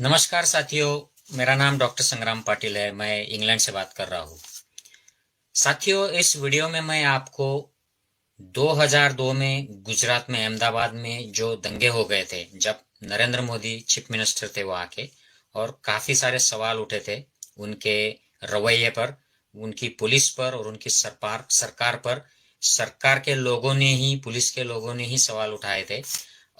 नमस्कार साथियों, मेरा नाम डॉक्टर संग्राम पाटिल है। मैं इंग्लैंड से बात कर रहा हूँ। साथियों, इस वीडियो में मैं आपको 2002 में गुजरात में अहमदाबाद में जो दंगे हो गए थे, जब नरेंद्र मोदी चीफ मिनिस्टर थे वहाँ के, और काफी सारे सवाल उठे थे उनके रवैये पर, उनकी पुलिस पर और उनकी सरकार सरकार पर। सरकार के लोगों ने ही, पुलिस के लोगों ने ही सवाल उठाए थे।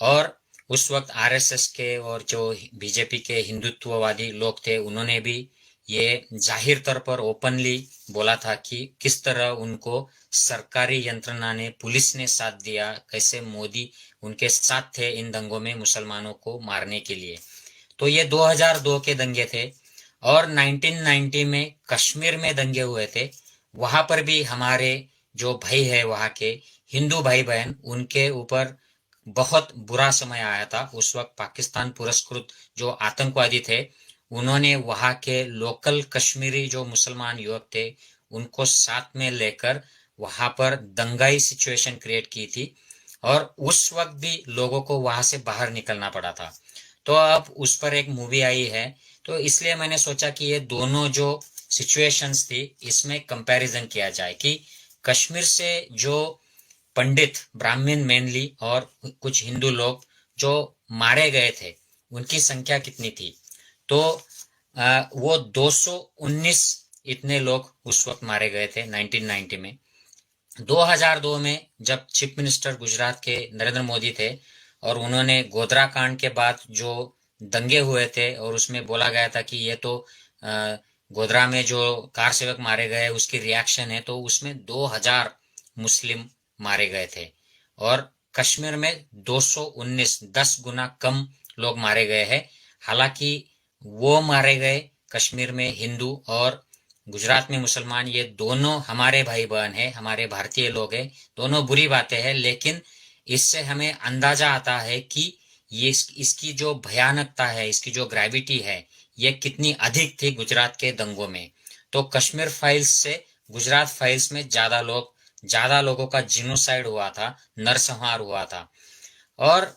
और उस वक्त आरएसएस के और जो बीजेपी के हिंदुत्ववादी लोग थे, उन्होंने भी ये जाहिर तौर पर ओपनली बोला था कि किस तरह उनको सरकारी यंत्रणा ने, पुलिस ने साथ दिया, कैसे मोदी उनके साथ थे इन दंगों में मुसलमानों को मारने के लिए। तो ये 2002 के दंगे थे। और 1990 में कश्मीर में दंगे हुए थे। वहां पर भी हमारे जो भाई है वहां के हिंदू भाई बहन, उनके ऊपर बहुत बुरा समय आया था। उस वक्त पाकिस्तान पुरस्कृत जो आतंकवादी थे, उन्होंने वहां के लोकल कश्मीरी जो मुसलमान युवक थे, उनको साथ में लेकर वहां पर दंगाई सिचुएशन क्रिएट की थी। और उस वक्त भी लोगों को वहां से बाहर निकलना पड़ा था। तो अब उस पर एक मूवी आई है, तो इसलिए मैंने सोचा कि ये दोनों जो सिचुएशंस थी, इसमें कंपैरिजन किया जाए कि कश्मीर से जो पंडित, ब्राह्मण मेनली, और कुछ हिंदू लोग जो मारे गए थे, उनकी संख्या कितनी थी। तो वो 219 इतने लोग उस वक्त मारे गए थे 1990 में। 2002 में जब चीफ मिनिस्टर गुजरात के नरेंद्र मोदी थे, और उन्होंने गोधरा कांड के बाद जो दंगे हुए थे, और उसमें बोला गया था कि ये तो गोधरा में जो कार सेवक मारे गए उसकी रिएक्शन है, तो उसमें 2000 मुस्लिम मारे गए थे। और कश्मीर में 219, 10 गुना कम लोग मारे गए हैं। हालांकि वो मारे गए कश्मीर में हिंदू और गुजरात में मुसलमान, ये दोनों हमारे भाई बहन है, हमारे भारतीय लोग हैं। दोनों बुरी बातें हैं, लेकिन इससे हमें अंदाजा आता है कि ये इसकी जो भयानकता है, इसकी जो ग्रेविटी है, ये कितनी अधिक थी गुजरात के दंगों में। तो कश्मीर फाइल्स से गुजरात फाइल्स में ज्यादा लोगों का जिनोसाइड हुआ था, नरसंहार हुआ था। और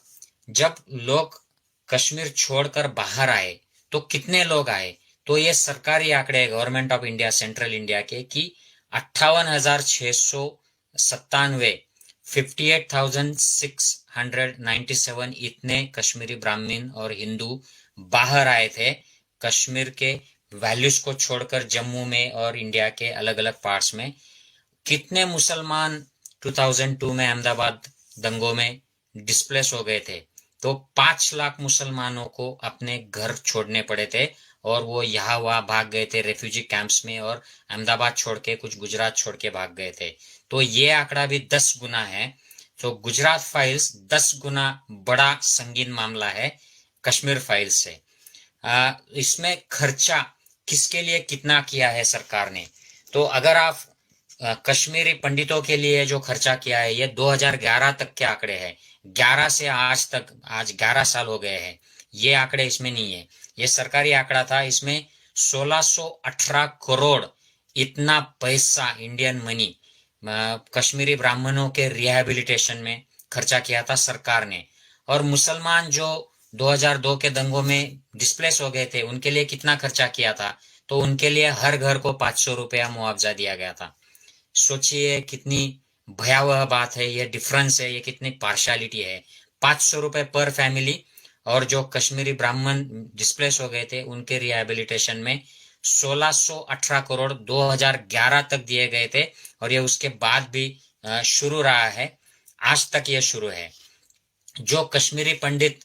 जब लोग कश्मीर छोड़कर बाहर आए, तो कितने लोग आए, तो ये सरकारी आंकड़े, government of India, central India के, कि 58,697, 58,697 इतने कश्मीरी ब्राह्मण और हिंदू बाहर आए थे कश्मीर के वैल्यूज को छोड़कर, जम्मू में और इंडिया के अलग अलग पार्ट्स में। कितने मुसलमान 2002 में अहमदाबाद दंगों में डिस्प्लेस हो गए थे। तो 5 लाख मुसलमानों को अपने घर छोड़ने पड़े थे, और वो यहाँ वहां भाग गए थे रेफ्यूजी कैंप्स में, और अहमदाबाद छोड़ के कुछ गुजरात छोड़ के भाग गए थे। तो ये आंकड़ा भी 10 गुना है। तो गुजरात फाइल्स 10 गुना बड़ा संगीन मामला है कश्मीर फाइल्स से। इसमें खर्चा किसके लिए कितना किया है सरकार ने, तो अगर आप कश्मीरी पंडितों के लिए जो खर्चा किया है, ये 2011 तक के आंकड़े हैं। 11 से आज तक, आज 11 साल हो गए हैं। ये आंकड़े इसमें नहीं है, ये सरकारी आंकड़ा था। इसमें 1618 करोड़ इतना पैसा, इंडियन मनी, कश्मीरी ब्राह्मणों के रिहैबिलिटेशन में खर्चा किया था सरकार ने। और मुसलमान जो 2002 के दंगों में डिस्प्लेस हो गए थे, उनके लिए कितना खर्चा किया था, तो उनके लिए हर घर को 500 रुपया मुआवजा दिया गया था। सोचिए कितनी भयावह बात है, ये डिफरेंस है, ये कितनी पार्शियलिटी है। 500 रुपए पर फैमिली। और जो कश्मीरी ब्राह्मण डिस्प्लेस हो गए थे, उनके रिहेबिलिटेशन में 1618 करोड़ 2011 तक दिए गए थे। और ये उसके बाद भी शुरू रहा है, आज तक ये शुरू है। जो कश्मीरी पंडित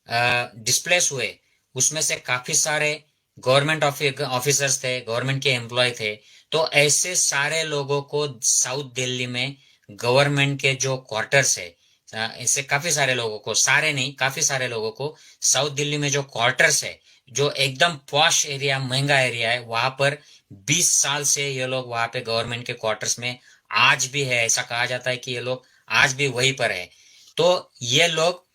डिस्प्लेस हुए, उसमें से काफी सारे गवर्नमेंट ऑफिसर्स थे, गवर्नमेंट के एम्प्लॉय थे। तो ऐसे सारे लोगों को साउथ दिल्ली में गवर्नमेंट के जो क्वार्टर्स है, ऐसे काफी सारे लोगों को, सारे नहीं, काफी सारे लोगों को साउथ दिल्ली में जो क्वार्टर्स है, जो एकदम पॉश एरिया, महंगा एरिया है, वहां पर 20 साल से ये लोग वहां पे गवर्नमेंट के क्वार्टर्स में आज भी है। ऐसा कहा जाता है कि ये लोग आज भी वहीं पर है। तो ये लोग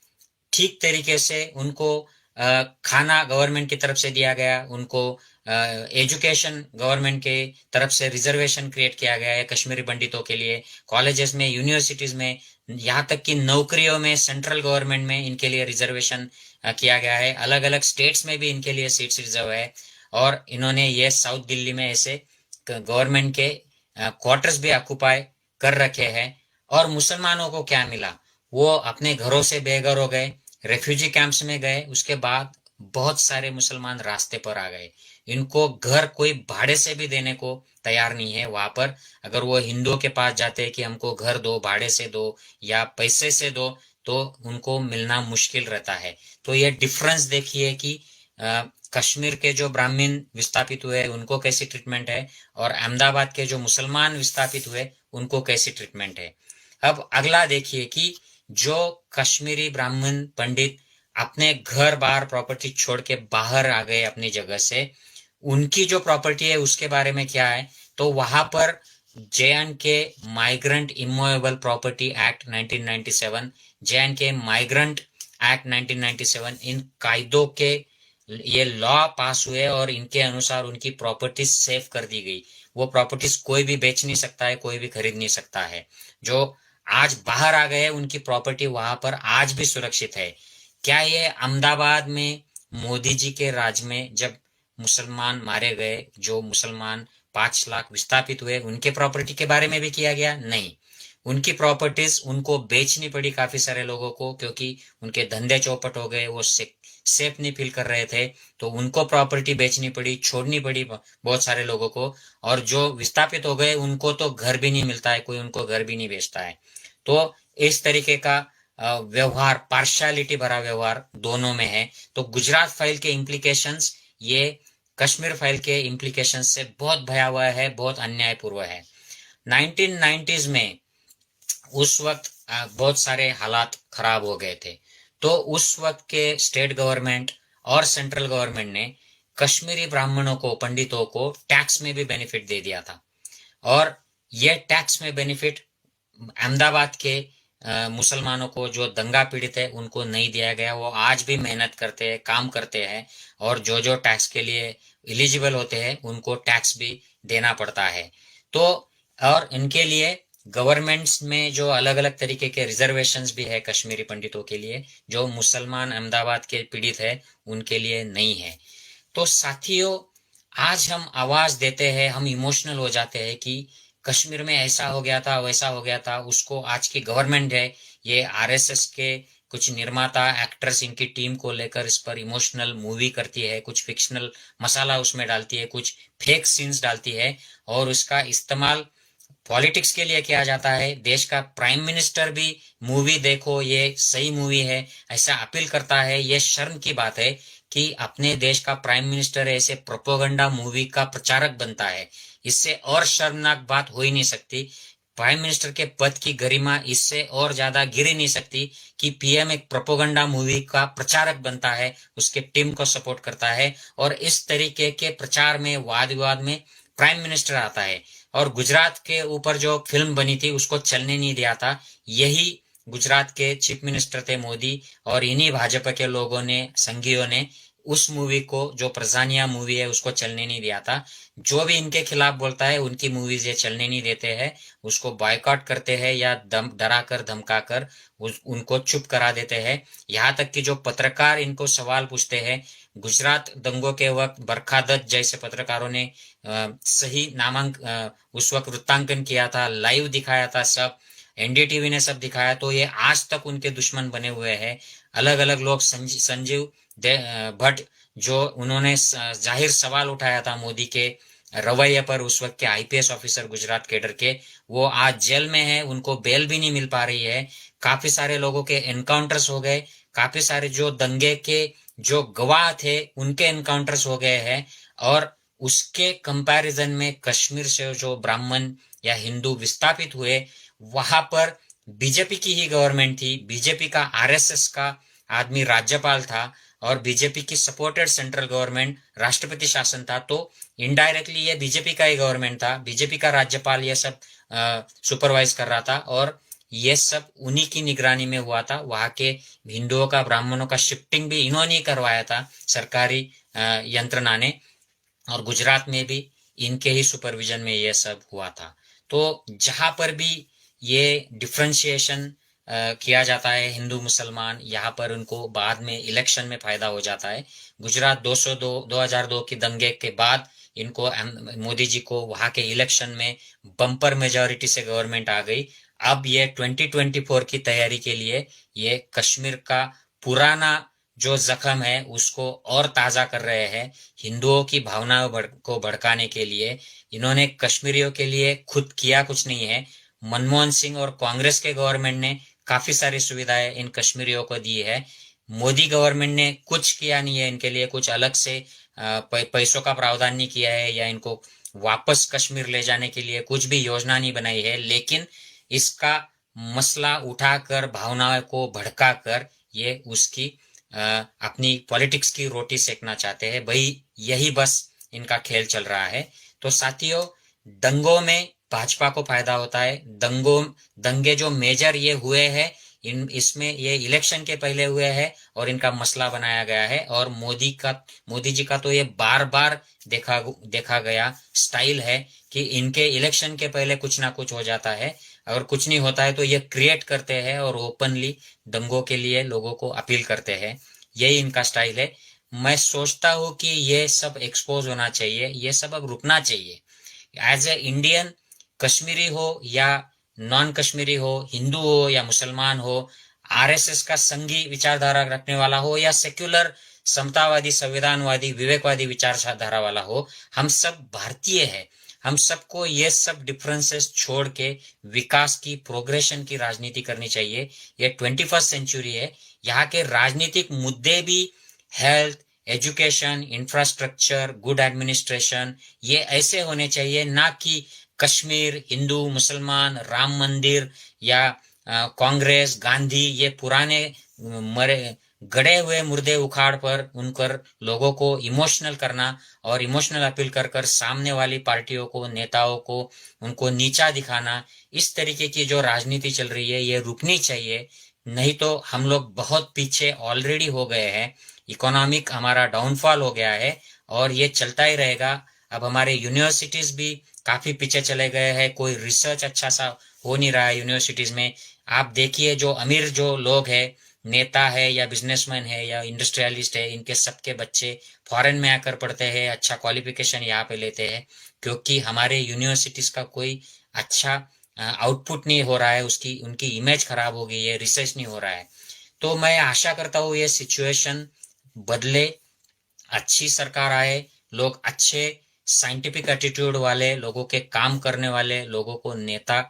ठीक तरीके से उनको खाना गवर्नमेंट की तरफ से दिया गया, उनको एजुकेशन गवर्नमेंट के तरफ से रिजर्वेशन क्रिएट किया गया है कश्मीरी पंडितों के लिए, कॉलेजेस में, यूनिवर्सिटीज में, यहाँ तक कि नौकरियों में सेंट्रल गवर्नमेंट में इनके लिए रिजर्वेशन किया गया है, अलग अलग स्टेट्स में भी इनके लिए सीट्स रिजर्व है। और इन्होंने ये साउथ दिल्ली में ऐसे गवर्नमेंट के क्वार्टर्स भी ऑक्युपाई कर रखे हैं। और मुसलमानों को क्या मिला, वो अपने घरों से बेघर हो गए, रेफ्यूजी कैंप्स में गए, उसके बाद बहुत सारे मुसलमान रास्ते पर आ गए। इनको घर कोई भाड़े से भी देने को तैयार नहीं है वहां पर। अगर वो हिंदुओं के पास जाते हैं कि हमको घर दो, भाड़े से दो या पैसे से दो, तो उनको मिलना मुश्किल रहता है। तो ये डिफरेंस देखिए कि कश्मीर के जो ब्राह्मण विस्थापित हुए उनको कैसी ट्रीटमेंट है, और अहमदाबाद के जो मुसलमान विस्थापित हुए उनको कैसी ट्रीटमेंट है। अब अगला देखिए कि जो कश्मीरी ब्राह्मण पंडित अपने घर बार प्रॉपर्टी छोड़ के बाहर आ गए अपनी जगह से, उनकी जो प्रॉपर्टी है उसके बारे में क्या है। तो वहां पर J&K migrant immovable property act 1997, J&K migrant act 1997, इन कायदों के ये लॉ पास हुए और इनके अनुसार उनकी प्रॉपर्टीज सेव कर दी गई। वो प्रॉपर्टीज कोई भी बेच नहीं सकता है, कोई भी खरीद नहीं सकता है। जो आज बाहर आ गए उनकी प्रॉपर्टी वहां पर आज भी सुरक्षित है। क्या ये अहमदाबाद में मोदी जी के राज में जब मुसलमान मारे गए, जो मुसलमान 5 लाख विस्थापित हुए, उनके प्रॉपर्टी के बारे में भी किया गया? नहीं। उनकी प्रॉपर्टीज उनको बेचनी पड़ी काफी सारे लोगों को, क्योंकि उनके धंधे चौपट हो गए, वो सेफ नहीं फील कर रहे थे, तो उनको प्रॉपर्टी बेचनी पड़ी, छोड़नी पड़ी बहुत सारे लोगों को। और जो विस्थापित हो गए उनको तो घर भी नहीं मिलता है, कोई उनको घर भी नहीं बेचता है। तो इस तरीके का व्यवहार, पार्शियलिटी भरा व्यवहार दोनों में है। तो गुजरात फाइल के इम्प्लीकेशंस ये कश्मीर फाइल के इम्प्लीकेशंस से बहुत भयावह है, बहुत अन्यायपूर्ण है। 1990s में उस वक्त बहुत सारे हालात खराब हो गए थे। तो उस वक्त के स्टेट गवर्नमेंट और सेंट्रल गवर्नमेंट ने कश्मीरी ब्राह्मणों को, पंडितों को टैक्स में भी बेनिफिट दे दिया था। और ये टैक्स में बेनिफिट अहमदाबाद के मुसलमानों को, जो दंगा पीड़ित है, उनको नहीं दिया गया। वो आज भी मेहनत करते हैं, काम करते हैं, और जो जो टैक्स के लिए एलिजिबल होते हैं उनको टैक्स भी देना पड़ता है। तो और इनके लिए गवर्नमेंट्स में जो अलग अलग तरीके के रिजर्वेशंस भी है कश्मीरी पंडितों के लिए, जो मुसलमान अहमदाबाद के पीड़ित है उनके लिए नहीं है। तो साथियों, आज हम आवाज देते हैं, हम इमोशनल हो जाते हैं कि कश्मीर में ऐसा हो गया था, वैसा हो गया था। उसको आज की गवर्नमेंट है, ये आरएसएस के कुछ निर्माता एक्टर्स इनकी टीम को लेकर इस पर इमोशनल मूवी करती है, कुछ फिक्शनल मसाला उसमें डालती है, कुछ फेक सीन्स डालती है, और उसका इस्तेमाल पॉलिटिक्स के लिए किया जाता है। देश का प्राइम मिनिस्टर भी मूवी देखो, ये सही मूवी है, ऐसा अपील करता है। ये शर्म की बात है कि अपने देश का प्राइम मिनिस्टर ऐसे प्रोपोगंडा मूवी का प्रचारक बनता है। इससे और शर्मनाक बात हो ही नहीं सकती। प्राइम मिनिस्टर के पद की गरिमा इससे और ज्यादा गिर ही नहीं सकती कि पीएम एक प्रोपोगंडा मूवी का प्रचारक बनता है, उसके टीम को सपोर्ट करता है, और इस तरीके के प्रचार में, वाद विवाद में प्राइम मिनिस्टर आता है। और गुजरात के ऊपर जो फिल्म बनी थी उसको चलने नहीं दिया था, यही गुजरात के चीफ मिनिस्टर थे मोदी, और इन्हीं भाजपा के लोगों ने, संघियों ने उस मूवी को, जो प्रजानिया मूवी है, उसको चलने नहीं दिया था। जो भी इनके खिलाफ बोलता है उनकी मूवीज ये चलने नहीं देते हैं, उसको बायकॉट करते हैं या डरा कर धमका कर उनको चुप करा देते हैं। यहाँ तक कि जो पत्रकार इनको सवाल पूछते हैं, गुजरात दंगों के वक्त बरखा दत्त जैसे पत्रकारों ने सही उस वक्त वृत्तांकन किया था, लाइव दिखाया था, सब एनडीटीवी ने सब दिखाया, तो ये आज तक उनके दुश्मन बने हुए हैं। अलग अलग लोग, संजीव भट्ट, जो उन्होंने जाहिर सवाल उठाया था मोदी के रवैये पर, उस वक्त के आईपीएस ऑफिसर गुजरात कैडर के, वो आज जेल में है, उनको बेल भी नहीं मिल पा रही है। काफी सारे लोगों के एनकाउंटर्स हो गए, काफी सारे जो दंगे के जो गवाह थे उनके एनकाउंटर्स हो गए हैं। और उसके कंपैरिजन में कश्मीर से जो ब्राह्मण या हिंदू विस्थापित हुए, वहां पर बीजेपी की ही गवर्नमेंट थी, बीजेपी का, आरएसएस का आदमी राज्यपाल था, और बीजेपी की सपोर्टेड सेंट्रल गवर्नमेंट, राष्ट्रपति शासन था। तो इनडायरेक्टली ये बीजेपी का ही गवर्नमेंट था, बीजेपी का राज्यपाल ये सब सुपरवाइज कर रहा था, और ये सब उन्हीं की निगरानी में हुआ था। वहां के हिंदुओं का, ब्राह्मणों का शिफ्टिंग भी इन्होंने ही करवाया था, सरकारी यंत्रणा ने। और गुजरात में भी इनके ही सुपरविजन में ये सब हुआ था। तो जहां पर भी ये डिफ्रेंशिएशन किया जाता है हिंदू मुसलमान, यहाँ पर उनको बाद में इलेक्शन में फायदा हो जाता है। गुजरात 2002 की दंगे के बाद इनको, मोदी जी को वहां के इलेक्शन में बम्पर मेजोरिटी से गवर्नमेंट आ गई। अब ये 2024 की तैयारी के लिए ये कश्मीर का पुराना जो जख्म है उसको और ताजा कर रहे हैं। हिंदुओं की भावनाओं को भड़काने के लिए इन्होंने कश्मीरियों के लिए खुद किया कुछ नहीं है। मनमोहन सिंह और कांग्रेस के गवर्नमेंट ने काफी सारी सुविधाएं इन कश्मीरियों को दी है। मोदी गवर्नमेंट ने कुछ किया नहीं है इनके लिए, कुछ अलग से पैसों का प्रावधान नहीं किया है, या इनको वापस कश्मीर ले जाने के लिए कुछ भी योजना नहीं बनाई है। लेकिन इसका मसला उठाकर, भावनाओं को भड़काकर ये उसकी अपनी पॉलिटिक्स की रोटी सेकना चाहते हैं। भाई यही बस इनका खेल चल रहा है। तो साथियों, दंगों में भाजपा को फायदा होता है। दंगे जो मेजर ये हुए हैं, इसमें ये इलेक्शन के पहले हुए हैं और इनका मसला बनाया गया है। और मोदी जी का तो ये बार बार देखा गया स्टाइल है कि इनके इलेक्शन के पहले कुछ ना कुछ हो जाता है। अगर कुछ नहीं होता है तो ये क्रिएट करते हैं और ओपनली दंगों के लिए लोगों को अपील करते हैं। यही इनका स्टाइल है। मैं सोचता हूं कि ये सब एक्सपोज होना चाहिए, ये सब अब रुकना चाहिए। एज ए इंडियन, कश्मीरी हो या नॉन कश्मीरी हो, हिंदू हो या मुसलमान हो, आरएसएस का संघी विचारधारा रखने वाला हो या सेक्युलर समतावादी, संविधानवादी, विवेकवादी विचारधारा वाला हो, हम सब भारतीय हैं। हम सबको ये सब डिफरेंसेस छोड़ के विकास की, प्रोग्रेशन की राजनीति करनी चाहिए। ये 21st सेंचुरी है। यहाँ के राजनीतिक मुद्दे भी health, education, infrastructure, good administration, ये ऐसे होने चाहिए, ना कि कश्मीर, हिंदू, मुसलमान, राम मंदिर या कांग्रेस, गांधी, ये पुराने मरे गड़े हुए मुर्दे उखाड़ पर उनकर लोगों को इमोशनल करना और इमोशनल अपील कर कर सामने वाली पार्टियों को, नेताओं को, उनको नीचा दिखाना, इस तरीके की जो राजनीति चल रही है ये रुकनी चाहिए। नहीं तो हम लोग बहुत पीछे ऑलरेडी हो गए हैं। इकोनॉमिक हमारा डाउनफॉल हो गया है और ये चलता ही रहेगा। अब हमारे यूनिवर्सिटीज भी काफी पीछे चले गए हैं। कोई रिसर्च अच्छा सा हो नहीं रहा है यूनिवर्सिटीज में। आप देखिए, जो अमीर जो लोग हैं, नेता है या बिजनेसमैन है या इंडस्ट्रियलिस्ट है, इनके सबके बच्चे फॉरेन में आकर पढ़ते हैं, अच्छा क्वालिफिकेशन यहाँ पे लेते हैं, क्योंकि हमारे यूनिवर्सिटीज का कोई अच्छा आउटपुट नहीं हो रहा है। उनकी इमेज खराब हो गई है, रिसर्च नहीं हो रहा है। तो मैं आशा करता हूँ ये सिचुएशन बदले, अच्छी सरकार आए, लोग अच्छे साइंटिफिक एटीट्यूड वाले लोगों के, काम करने वाले लोगों को नेता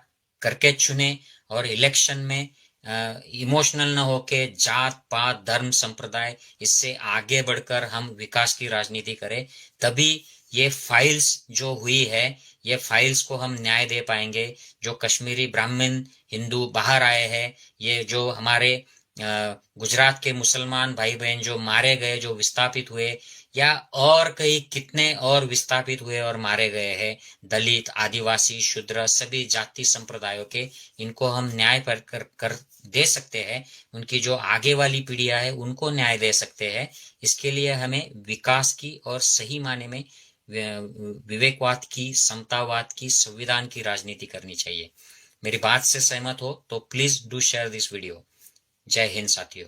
करके चुने और इलेक्शन में इमोशनल न होके जात पात धर्म संप्रदाय इससे आगे बढ़कर हम विकास की राजनीति करें। तभी ये फाइल्स जो हुई है, ये फाइल्स को हम न्याय दे पाएंगे। जो कश्मीरी ब्राह्मण हिंदू बाहर आए हैं, ये जो हमारे गुजरात के मुसलमान भाई बहन जो मारे गए, जो विस्थापित हुए, या और कई कितने और विस्थापित हुए और मारे गए हैं, दलित, आदिवासी, शूद्र, सभी जाति संप्रदायों के, इनको हम न्याय कर दे सकते हैं। उनकी जो आगे वाली पीढ़ियां है उनको न्याय दे सकते हैं। इसके लिए हमें विकास की और सही माने में विवेकवाद की, समतावाद की, संविधान की राजनीति करनी चाहिए। मेरी बात से सहमत हो तो please do share this video. जय हिंद साथियों।